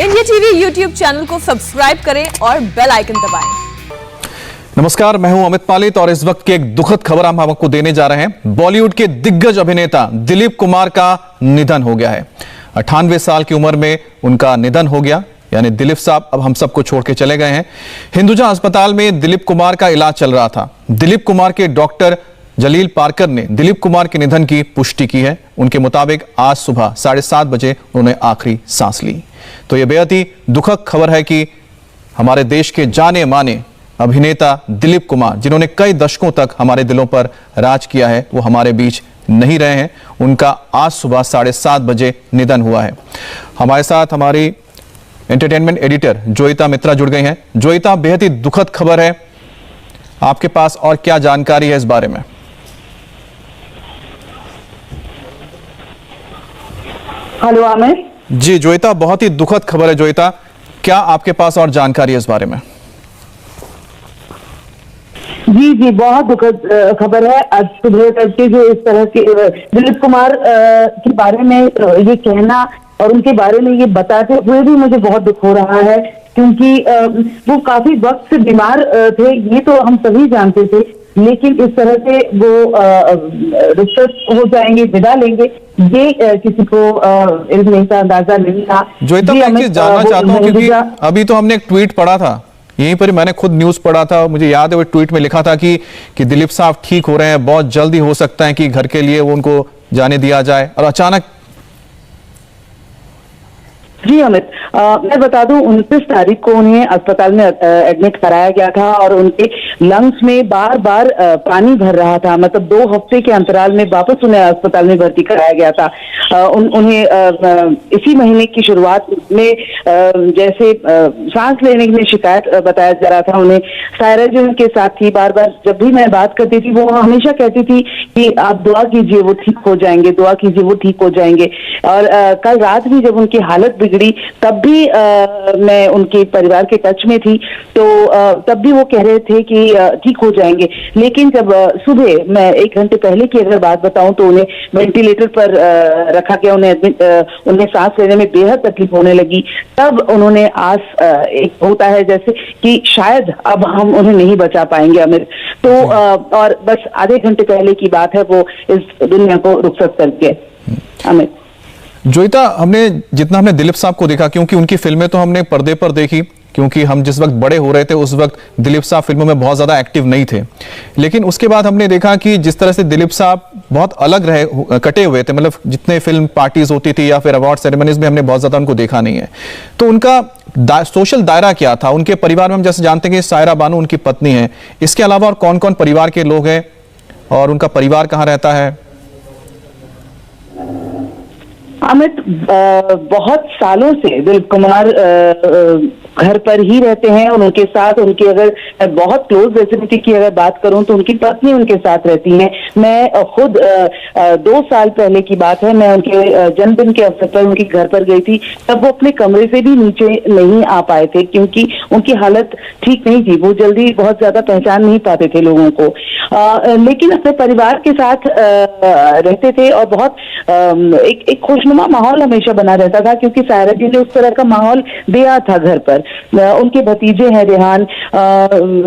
India TV YouTube channel को subscribe करें और बेल आइकन दबाएं। नमस्कार, मैं हूं अमित पालित और इस वक्त की एक दुखद खबर हम आपको देने जा रहे हैं। बॉलीवुड के दिग्गज अभिनेता दिलीप कुमार का निधन हो गया है। 98 साल की उम्र में उनका निधन हो गया, यानी दिलीप साहब अब हम सबको छोड़ के चले गए हैं। हिंदुजा अस्पताल में दिलीप कुमार का इलाज चल रहा था। दिलीप कुमार के डॉक्टर जलील पारकर ने दिलीप कुमार के निधन की पुष्टि की है। उनके मुताबिक आज सुबह 7:30 बजे उन्होंने आखिरी सांस ली। तो यह बेहद ही दुखद खबर है कि हमारे देश के जाने माने अभिनेता दिलीप कुमार, जिन्होंने कई दशकों तक हमारे दिलों पर राज किया है, वो हमारे बीच नहीं रहे हैं। उनका आज सुबह 7:30 बजे निधन हुआ है। हमारे साथ हमारी एंटरटेनमेंट एडिटर जोईता मित्रा जुड़ गई हैं। जोईता, बेहद ही दुखद खबर है, आपके पास और क्या जानकारी है इस बारे में? हेलो आमिर जी जोईता, बहुत ही दुखद खबर है। जोईता, क्या आपके पास और जानकारी है इस बारे में? जी, बहुत दुखद खबर है। आज सुबह करके जो इस तरह के दिलीप कुमार के बारे में ये कहना और उनके बारे में ये बताते हुए भी मुझे बहुत दुख हो रहा है, क्योंकि वो काफी वक्त से बीमार थे, ये तो हम सभी जानते थे, लेकिन इस तरह से वो रुखसत हो जाएंगे, विदा लेंगे, ये किसी को इल्म नहीं था, अंदाजा नहीं था। जोईता, मैं एक चीज जानना चाहता हूँ, क्योंकि अभी तो हमने एक ट्वीट पढ़ा था, यहीं पर मैंने खुद न्यूज पढ़ा था, मुझे याद है वो ट्वीट में लिखा था कि दिलीप साहब ठीक हो रहे हैं, बहुत जल्दी हो सकता है कि घर के लिए वो उनको जाने दिया जाए, और अचानक। जी अमित, मैं बता दूं 29 तारीख को उन्हें अस्पताल में एडमिट कराया गया था और उनके लंग्स में बार बार पानी भर रहा था। मतलब 2 हफ्ते के अंतराल में वापस उन्हें अस्पताल में भर्ती कराया गया था। उन्हें इसी महीने की शुरुआत में जैसे सांस लेने में शिकायत बताया जा रहा था। उन्हें सायरा जी उनके साथ थी, बार बार जब भी मैं बात करती थी वो हमेशा कहती थी कि आप दुआ कीजिए वो ठीक हो जाएंगे, दुआ कीजिए वो ठीक हो जाएंगे। और कल रात भी जब उनकी हालत बिगड़ी तब भी मैं उनके परिवार के टच में थी, तो तब भी वो कह रहे थे कि ठीक हो जाएंगे। लेकिन जब सुबह मैं 1 घंटे पहले की अगर बात बताऊं तो उन्हें वेंटिलेटर पर रखा गया, उन्हें सांस लेने में बेहद तकलीफ होने लगी। तब उन्होंने एक होता है जैसे कि शायद अब हम उन्हें नहीं बचा पाएंगे अमित, तो और बस आधे घंटे पहले की बात है, वो इस दुनिया को रुखसत कर गए अमित। जोईता, जितना हमने दिलीप साहब को देखा, क्योंकि उनकी फिल्में तो हमने पर्दे पर देखी, क्योंकि हम जिस वक्त बड़े हो रहे थे उस वक्त दिलीप साहब फिल्मों में बहुत ज्यादा एक्टिव नहीं थे, लेकिन उसके बाद हमने देखा कि जिस तरह से दिलीप साहब बहुत अलग रहे, कटे हुए थे। मतलब जितने फिल्म पार्टीज होती थी या फिर अवार्ड सेरेमनीज में हमने बहुत ज्यादा उनको देखा नहीं है। तो उनका सोशल दायरा क्या था? उनके परिवार में हम जैसे जानते हैं कि सायरा बानू उनकी पत्नी है, इसके अलावा और कौन कौन परिवार के लोग हैं और उनका परिवार कहाँ रहता है? अमित, बहुत सालों से दिलीप कुमार घर पर ही रहते हैं और उनके साथ उनकी अगर बहुत क्लोज रेसिडिटी की अगर बात करूं तो उनकी पत्नी उनके साथ रहती है। मैं खुद 2 साल पहले की बात है, मैं उनके जन्मदिन के अवसर पर उनके घर पर गई थी। तब वो अपने कमरे से भी नीचे नहीं आ पाए थे, क्योंकि उनकी हालत ठीक नहीं थी, वो जल्दी बहुत ज्यादा पहचान नहीं पाते थे लोगों को, लेकिन अपने परिवार के साथ रहते थे और बहुत एक खुशनुमा माहौल हमेशा बना रहता था, क्योंकि सायरा जी ने उस तरह का माहौल दिया था घर पर। उनके भतीजे हैं रेहान,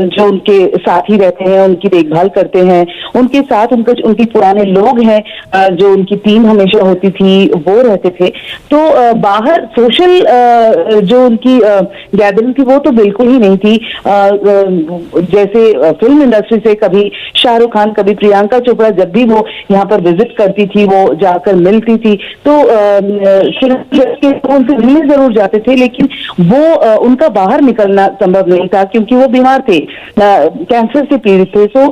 जो उनके साथ ही रहते हैं, उनकी देखभाल करते हैं, उनके साथ उनके पुराने लोग हैं, जो उनकी टीम हमेशा होती थी वो रहते थे। तो बाहर सोशल जो उनकी गैदरिंग थी वो तो बिल्कुल ही नहीं थी। जैसे फिल्म इंडस्ट्री से कभी शाहरुख खान, कभी प्रियंका चोपड़ा, जब भी वो यहाँ पर विजिट करती थी वो जाकर मिलती थी, तो उनसे मिलने जरूर जाते थे, लेकिन वो उनका बाहर निकलना संभव नहीं था, क्योंकि वो बीमार थे, कैंसर से पीड़ित थे। तो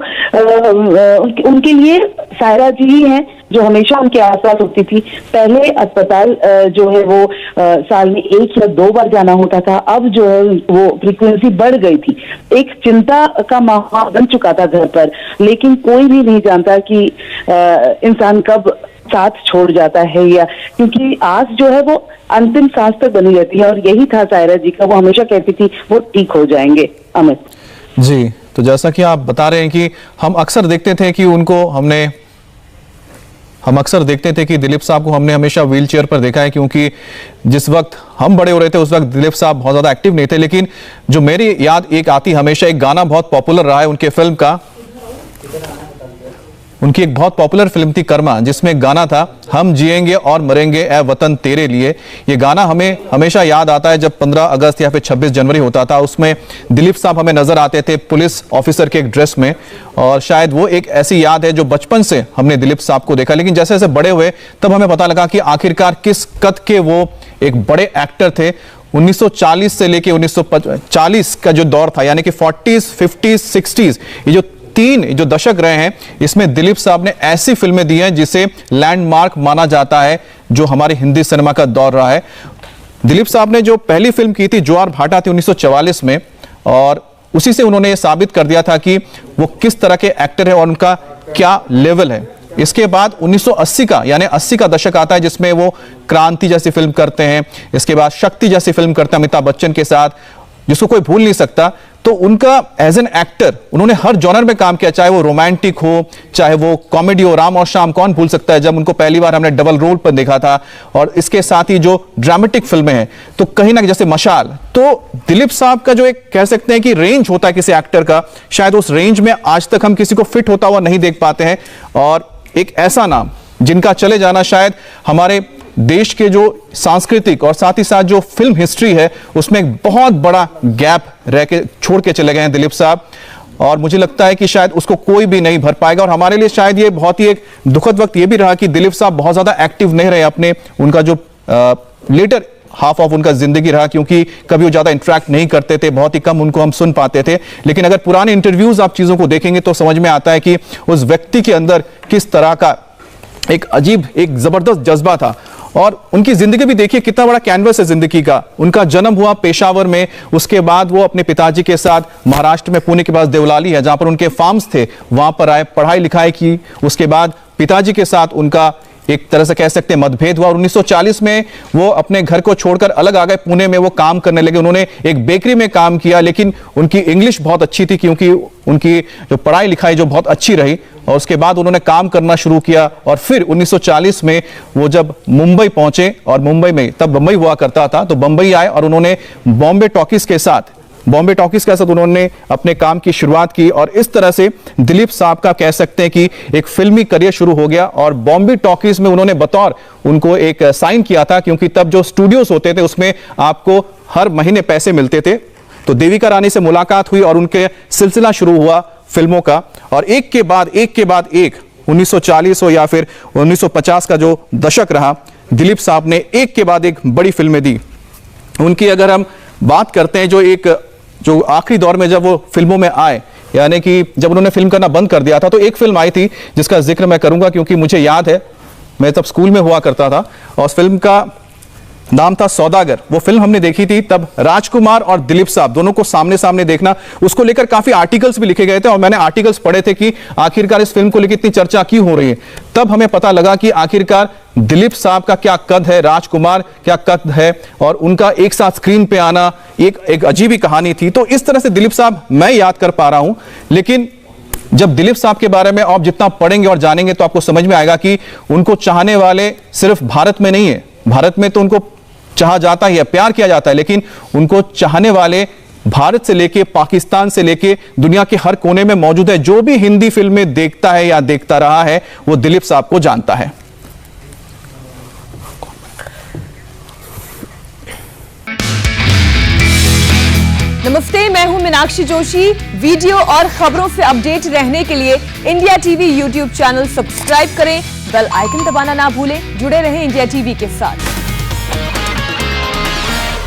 उनके लिए सायरा जी ही हैं जो हमेशा उनके आसपास होती थी। पहले अस्पताल जो है वो साल में 1 या 2 बार जाना होता था, अब जो है वो फ्रीक्वेंसी बढ़ गई थी। एक चिंता का माहौल बन चुका था घर पर, लेकिन कोई भी नहीं जानता कि इंसान कब साथ छोड़ जाता है, या क्योंकि आस जो है वो अंतिम सांस तक बनी रहती है, और यही था सायरा जी का। वो हमेशा कहती थी वो ठीक हो जाएंगे अमित जी। तो जैसा कि आप बता रहे हैं कि हम अक्सर देखते थे कि उनको हम अक्सर देखते थे कि दिलीप साहब को हमने हमेशा व्हील चेयर पर देखा है, क्योंकि जिस वक्त हम बड़े हो रहे थे उस वक्त दिलीप साहब बहुत ज़्यादा एक्टिव नहीं थे। लेकिन जो मेरी याद एक आती हमेशा, एक गाना बहुत पॉपुलर रहा है उनके फिल्म का, उनकी एक बहुत पॉपुलर फिल्म थी कर्मा, जिसमें एक गाना था, हम जिएंगे और मरेंगे ए वतन तेरे लिए। ये गाना हमें हमेशा याद आता है जब 15 अगस्त या फिर 26 जनवरी होता था। उसमें दिलीप साहब हमें नजर आते थे पुलिस ऑफिसर के एक ड्रेस में, और शायद वो एक ऐसी याद है जो बचपन से हमने दिलीप साहब को देखा। लेकिन जैसे जैसे बड़े हुए तब हमें पता लगा कि आखिरकार किस कद के वो एक बड़े एक्टर थे। 1940 से लेके 1940 का जो दौर था, यानी कि 40s, 50s, 60s, ये जो दशक रहे हैं, इसमें दिलीप साहब ने ऐसी फिल्में दी हैं जिसे लैंडमार्क माना जाता है, जो हमारे हिंदी सिनेमा का दौर रहा है। दिलीप साहब ने जो पहली फिल्म की थी ज्वार भाटा थी 1944 में, और उसी से उन्होंने ये साबित कर दिया था कि वो किस तरह के एक्टर है और उनका क्या लेवल है। इसके बाद 1980 का यानी 80 का दशक आता है, जिसमें वो क्रांति जैसी फिल्म करते हैं। इसके बाद शक्ति जैसी फिल्म करते हैं अमिताभ बच्चन के साथ, जिसको कोई भूल नहीं सकता। तो उनका एज एन एक्टर उन्होंने हर जॉनर में काम किया, चाहे वो रोमांटिक हो, चाहे वो कॉमेडी हो। राम और शाम कौन भूल सकता है, जब उनको पहली बार हमने डबल रोल पर देखा था। और इसके साथ ही जो ड्रामेटिक फिल्में हैं, तो कहीं ना, जैसे मशाल, तो दिलीप साहब का जो एक कह सकते हैं कि रेंज होता है किसी एक्टर का, शायद उस रेंज में आज तक हम किसी को फिट होता हुआ नहीं देख पाते हैं। और एक ऐसा नाम जिनका चले जाना शायद हमारे देश के जो सांस्कृतिक और साथ ही साथ जो फिल्म हिस्ट्री है उसमें एक बहुत बड़ा गैप रह के छोड़ के चले गए हैं दिलीप साहब। और मुझे लगता है कि शायद उसको कोई भी नहीं भर पाएगा। और हमारे लिए शायद ये बहुत ही एक दुखद वक्त ये भी रहा कि दिलीप साहब बहुत ज्यादा एक्टिव नहीं रहे अपने, उनका जो लेटर हाफ ऑफ उनका जिंदगी रहा, क्योंकि कभी वो ज्यादा इंटरेक्ट नहीं करते थे, बहुत ही कम उनको हम सुन पाते थे। लेकिन अगर पुराने इंटरव्यूज आप चीजों को देखेंगे तो समझ में आता है कि उस व्यक्ति के अंदर किस तरह का एक अजीब, एक जबरदस्त जज्बा था। और उनकी जिंदगी भी देखिए कितना बड़ा कैनवस है जिंदगी का। उनका जन्म हुआ पेशावर में, उसके बाद वो अपने पिताजी के साथ महाराष्ट्र में पुणे के पास देवलाली है जहां पर उनके फार्म्स थे, वहां पर आए, पढ़ाई लिखाई की। उसके बाद पिताजी के साथ उनका एक तरह से कह सकते हैं मतभेद हुआ और 1940 में वो अपने घर को छोड़कर अलग आ गए, पुणे में वो काम करने लगे। उन्होंने एक बेकरी में काम किया, लेकिन उनकी इंग्लिश बहुत अच्छी थी क्योंकि उनकी जो पढ़ाई लिखाई जो बहुत अच्छी रही। और उसके बाद उन्होंने काम करना शुरू किया और फिर 1940 में वो जब मुंबई पहुंचे, और मुंबई में तब बंबई हुआ करता था, तो बंबई आए और उन्होंने बॉम्बे टॉकीज के साथ उन्होंने अपने काम की शुरुआत की। और इस तरह से दिलीप साहब का कह सकते हैं कि एक फिल्मी करियर शुरू हो गया। और बॉम्बे टॉकीज में उन्होंने बतौर उनको एक साइन किया था, क्योंकि तब जो स्टूडियोज होते थे उसमें आपको हर महीने पैसे मिलते थे। तो देविका रानी से मुलाकात हुई और उनके सिलसिला शुरू हुआ फिल्मों का। और एक के बाद एक 1940 हो या फिर 1950 का जो दशक रहा, दिलीप साहब ने एक के बाद एक बड़ी फिल्में दी। उनकी अगर हम बात करते हैं जो आखिरी दौर में जब वो फिल्मों में आए, यानी कि जब उन्होंने फिल्म करना बंद कर दिया था, तो एक फिल्म आई थी जिसका जिक्र मैं करूंगा क्योंकि मुझे याद है, मैं तब स्कूल में हुआ करता था। और उस फिल्म का नाम था सौदागर। वो फिल्म हमने देखी थी, तब राजकुमार और दिलीप साहब दोनों को सामने सामने देखना, उसको लेकर काफी आर्टिकल्स भी लिखे गए थे और मैंने आर्टिकल्स पढ़े थे कि आखिरकार इस फिल्म को लेकर इतनी चर्चा क्यों हो रही है। तब हमें पता लगा कि आखिरकार दिलीप साहब का क्या कद है, राजकुमार क्या कद है, और उनका एक साथ स्क्रीन पे आना एक अजीब ही कहानी थी। तो इस तरह से दिलीप साहब मैं याद कर पा रहा हूं। लेकिन जब दिलीप साहब के बारे में आप जितना पढ़ेंगे और जानेंगे तो आपको समझ में आएगा कि उनको चाहने वाले सिर्फ भारत में नहीं है, भारत में तो उनको चाहा जाता ही है, प्यार किया जाता है, लेकिन उनको चाहने वाले भारत से लेके पाकिस्तान से लेके दुनिया के हर कोने में मौजूद है। जो भी हिंदी फिल्में देखता है या देखता रहा है वो दिलीप साहब को जानता है। नमस्ते, मैं हूं मीनाक्षी जोशी। वीडियो और खबरों से अपडेट रहने के लिए India TV YouTube channel subscribe करें, बेल आइकन दबाना ना भूलें। जुड़े रहें इंडिया टीवी के साथ।